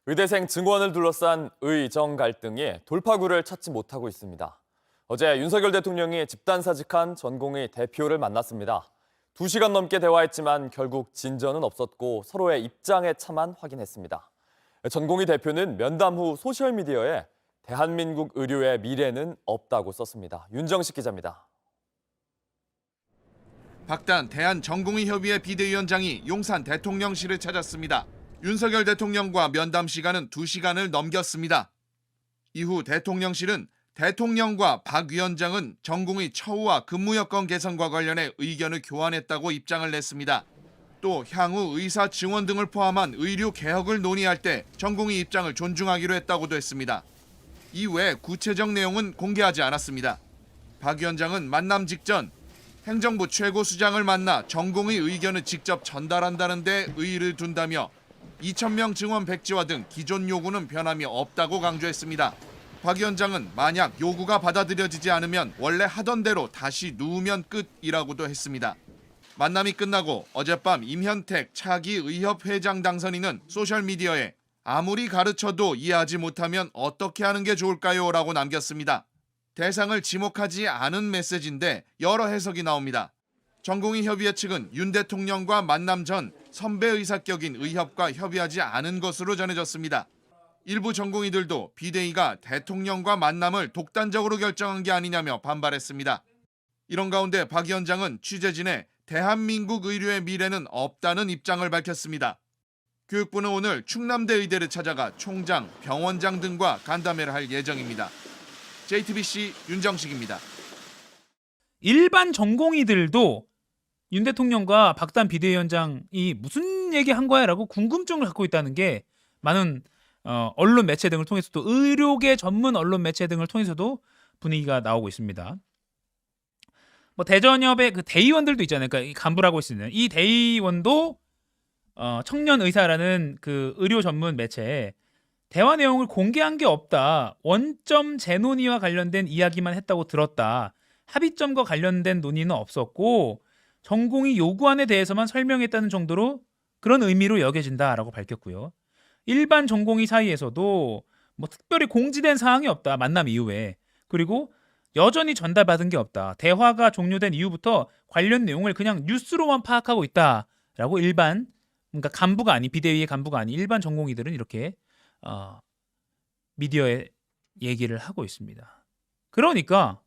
의대생 증원을 둘러싼 의정 갈등이 돌파구를 찾지 못하고 있습니다. 어제 윤석열 대통령이 집단사직한 전공의 대표를 만났습니다. 2시간 넘게 대화했지만 결국 진전은 없었고 서로의 입장의 차만 확인했습니다. 전공의 대표는 면담 후 소셜미디어에 대한민국 의료의 미래는 없다고 썼습니다. 윤정식 기자입니다. 박단 대한전공의협의회 비대위원장이 용산 대통령실을 찾았습니다. 윤석열 대통령과 면담 시간은 2시간을 넘겼습니다. 이후 대통령실은 대통령과 박 위원장은 전공의 처우와 근무 여건 개선과 관련해 의견을 교환했다고 입장을 냈습니다. 또 향후 의사 증원 등을 포함한 의료 개혁을 논의할 때 전공의 입장을 존중하기로 했다고도 했습니다. 이외 구체적 내용은 공개하지 않았습니다. 박 위원장은 만남 직전 행정부 최고수장을 만나 전공의 의견을 직접 전달한다는 데 의의를 둔다며 2,000명 증원 백지화 등 기존 요구는 변함이 없다고 강조했습니다. 박 위원장은 만약 요구가 받아들여지지 않으면 원래 하던 대로 다시 누우면 끝이라고도 했습니다. 만남이 끝나고 어젯밤 임현택 차기 의협 회장 당선인은 소셜미디어에 아무리 가르쳐도 이해하지 못하면 어떻게 하는 게 좋을까요? 라고 남겼습니다. 대상을 지목하지 않은 메시지인데 여러 해석이 나옵니다. 전공의협의회 측은 윤 대통령과 만남 전 선배 의사격인 의협과 협의하지 않은 것으로 전해졌습니다. 일부 전공의들도 비대위가 대통령과 만남을 독단적으로 결정한 게 아니냐며 반발했습니다. 이런 가운데 박 위원장은 취재진에 대한민국 의료의 미래는 없다는 입장을 밝혔습니다. 교육부는 오늘 충남대 의대를 찾아가 총장, 병원장 등과 간담회를 할 예정입니다. JTBC 윤정식입니다. 일반 전공의들도 윤 대통령과 박단 비대위원장이 무슨 얘기한 거야라고 궁금증을 갖고 있다는 게 많은 언론 매체 등을 통해서도 의료계 전문 언론 매체 등을 통해서도 분위기가 나오고 있습니다. 뭐 대전협의 그 대의원들도 있잖아요. 그러니까 간부라고 할 수 있는 이 대의원도 청년 의사라는 그 의료 전문 매체에 대화 내용을 공개한 게 없다. 원점 재논의와 관련된 이야기만 했다고 들었다. 합의점과 관련된 논의는 없었고 전공의 요구안에 대해서만 설명했다는 정도로 그런 의미로 여겨진다라고 밝혔고요. 일반 전공의 사이에서도 뭐 특별히 공지된 사항이 없다. 만남 이후에. 그리고 여전히 전달받은 게 없다. 대화가 종료된 이후부터 관련 내용을 그냥 뉴스로만 파악하고 있다라고 일반 그러니까 간부가 아닌 비대위의 간부가 아닌 일반 전공의들은 이렇게 미디어에 얘기를 하고 있습니다. 그러니까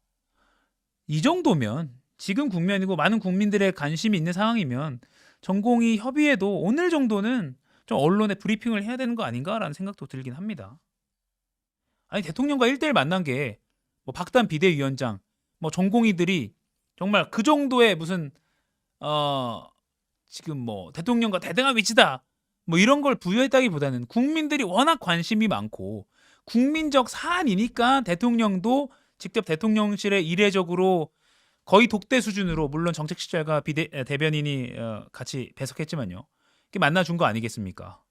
이 정도면 지금 국면이고 많은 국민들의 관심이 있는 상황이면 전공의 협의회도 오늘 정도는 좀 언론에 브리핑을 해야 되는 거 아닌가라는 생각도 들긴 합니다. 아니 대통령과 1대1 만난 게 뭐 박단 비대위원장, 뭐 전공의들이 정말 그 정도의 무슨 지금 뭐 대통령과 대등한 위치다 뭐 이런 걸 부여했다기보다는 국민들이 워낙 관심이 많고 국민적 사안이니까 대통령도 직접 대통령실에 이례적으로 거의 독대 수준으로 물론 정책실장과 대변인이 같이 배석했지만요. 이렇게 만나준 거 아니겠습니까?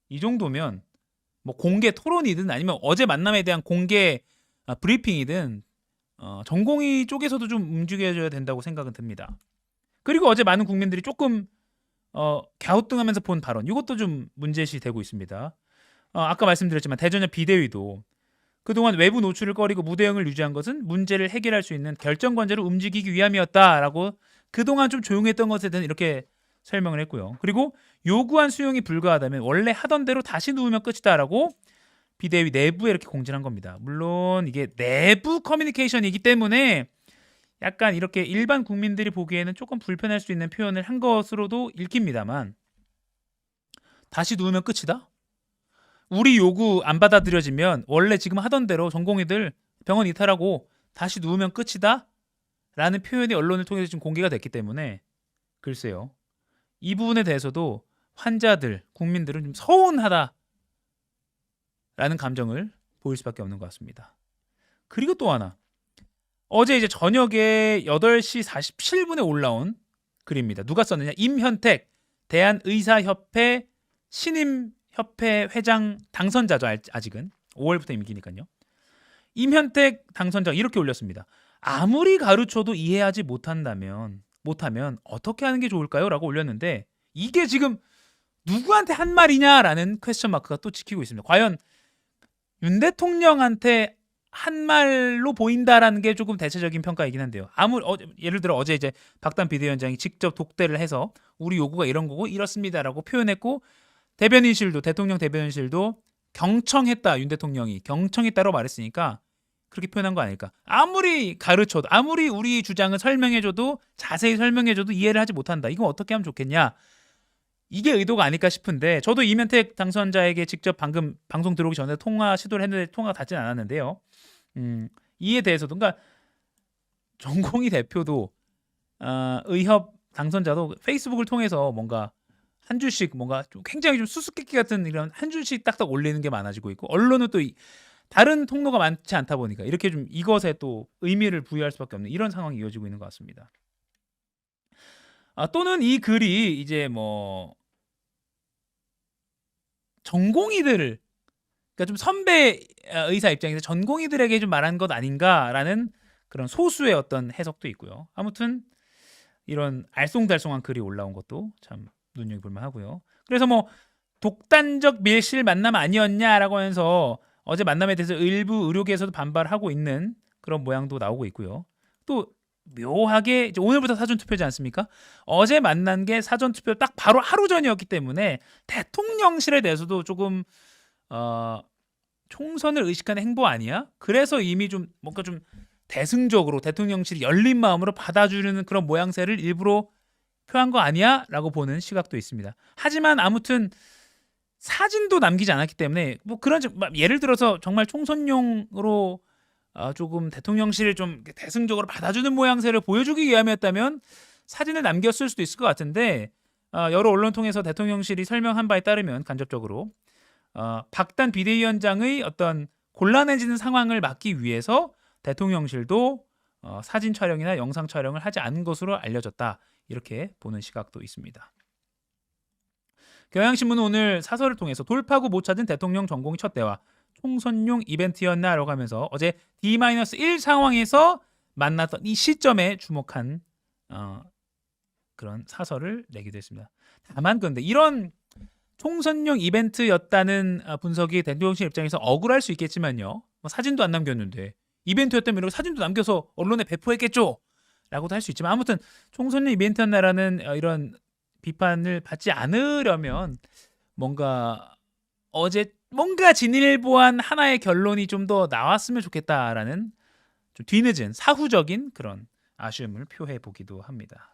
이 정도면 뭐 공개 토론이든 아니면 어제 만남에 대한 공개 브리핑이든 전공의 쪽에서도 좀 움직여줘야 된다고 생각은 듭니다. 그리고 어제 많은 국민들이 조금 갸우뚱하면서 본 발언 이것도 좀 문제시 되고 있습니다. 아까 말씀드렸지만 대전협 비대위도 그동안 외부 노출을 꺼리고 무대응을 유지한 것은 문제를 해결할 수 있는 결정관제로 움직이기 위함이었다라고 그동안 좀 조용했던 것에 대해서 이렇게 설명을 했고요. 그리고 요구한 수용이 불가하다면 원래 하던 대로 다시 누우면 끝이다라고 비대위 내부에 이렇게 공지한 겁니다. 물론 이게 내부 커뮤니케이션이기 때문에 약간 이렇게 일반 국민들이 보기에는 조금 불편할 수 있는 표현을 한 것으로도 읽힙니다만 다시 누우면 끝이다? 우리 요구 안 받아들여지면 원래 지금 하던 대로 전공의들 병원 이탈하고 다시 누우면 끝이다? 라는 표현이 언론을 통해서 지금 공개가 됐기 때문에 글쎄요. 이 부분에 대해서도 환자들, 국민들은 좀 서운하다 라는 감정을 보일 수밖에 없는 것 같습니다. 그리고 또 하나. 어제 이제 저녁에 8시 47분에 올라온 글입니다. 누가 썼느냐? 임현택 대한의사협회 신임협회 회장 당선자죠. 아직은 5월부터 임기니까요. 임현택 당선자가 이렇게 올렸습니다. 아무리 가르쳐도 이해하지 못하면 어떻게 하는 게 좋을까요? 라고 올렸는데 이게 지금 누구한테 한 말이냐라는 퀘스천 마크가 또 지키고 있습니다. 과연 윤 대통령한테 한 말로 보인다라는 게 조금 대체적인 평가이긴 한데요. 예를 들어 어제 이제 박단 비대위원장이 직접 독대를 해서 우리 요구가 이런 거고 이렇습니다라고 표현했고 대통령 대변인실도 경청했다, 윤 대통령이 경청했다고 말했으니까 그렇게 표현한 거 아닐까. 아무리 가르쳐도 아무리 우리 주장을 설명해줘도 자세히 설명해줘도 이해를 하지 못한다. 이거 어떻게 하면 좋겠냐. 이게 의도가 아닐까 싶은데 저도 이면택 당선자에게 직접 방금 방송 들어오기 전에 통화 시도를 했는데 통화가 닿진 않았는데요. 이에 대해서도 그러니까 전공희 대표도 의협 당선자도 페이스북을 통해서 뭔가 한 줄씩 뭔가 좀 굉장히 좀 수수께끼 같은 이런 한 줄씩 딱딱 올리는 게 많아지고 있고 언론은 또 다른 통로가 많지 않다 보니까 이렇게 좀 이것에 또 의미를 부여할 수밖에 없는 이런 상황이 이어지고 있는 것 같습니다. 또는 이 글이 이제 뭐 전공의들을 그러니까 좀 선배 의사 입장에서 전공의들에게 좀 말한 것 아닌가라는 그런 소수의 어떤 해석도 있고요. 아무튼 이런 알쏭달쏭한 글이 올라온 것도 참 눈여겨볼 만하고요. 그래서 뭐 독단적 밀실 만남 아니었냐라고 하면서 어제 만남에 대해서 일부 의료계에서도 반발하고 있는 그런 모양도 나오고 있고요. 또 묘하게 이제 오늘부터 사전투표지 않습니까? 어제 만난 게 사전투표 딱 바로 하루 전이었기 때문에 대통령실에 대해서도 조금 총선을 의식하는 행보 아니야? 그래서 이미 좀 뭔가 좀 대승적으로 대통령실이 열린 마음으로 받아주는 그런 모양새를 일부러 표한 거 아니야? 라고 보는 시각도 있습니다. 하지만 아무튼 사진도 남기지 않았기 때문에 뭐 그런 예를 들어서 정말 총선용으로 조금 대통령실을 좀 대승적으로 받아주는 모양새를 보여주기 위함이었다면 사진을 남겼을 수도 있을 것 같은데 여러 언론 통해서 대통령실이 설명한 바에 따르면 간접적으로 박단 비대위원장의 어떤 곤란해지는 상황을 막기 위해서 대통령실도 사진 촬영이나 영상 촬영을 하지 않은 것으로 알려졌다. 이렇게 보는 시각도 있습니다. 경향신문은 오늘 사설을 통해서 돌파구 못 찾은 대통령 전공의 첫 대화 총선용 이벤트였나라고 하면서 어제 D-1 상황에서 만났던 이 시점에 주목한 그런 사설을 내기도 했습니다. 다만 그런데 이런 총선용 이벤트였다는 분석이 대통령실 입장에서 억울할 수 있겠지만요. 뭐 사진도 안 남겼는데 이벤트였다면 이렇게 사진도 남겨서 언론에 배포했겠죠? 라고도 할 수 있지만 아무튼 총선용 이벤트였나라는 이런 비판을 받지 않으려면 뭔가 어제 뭔가 진일보한 하나의 결론이 좀 더 나왔으면 좋겠다라는 좀 뒤늦은 사후적인 그런 아쉬움을 표해 보기도 합니다.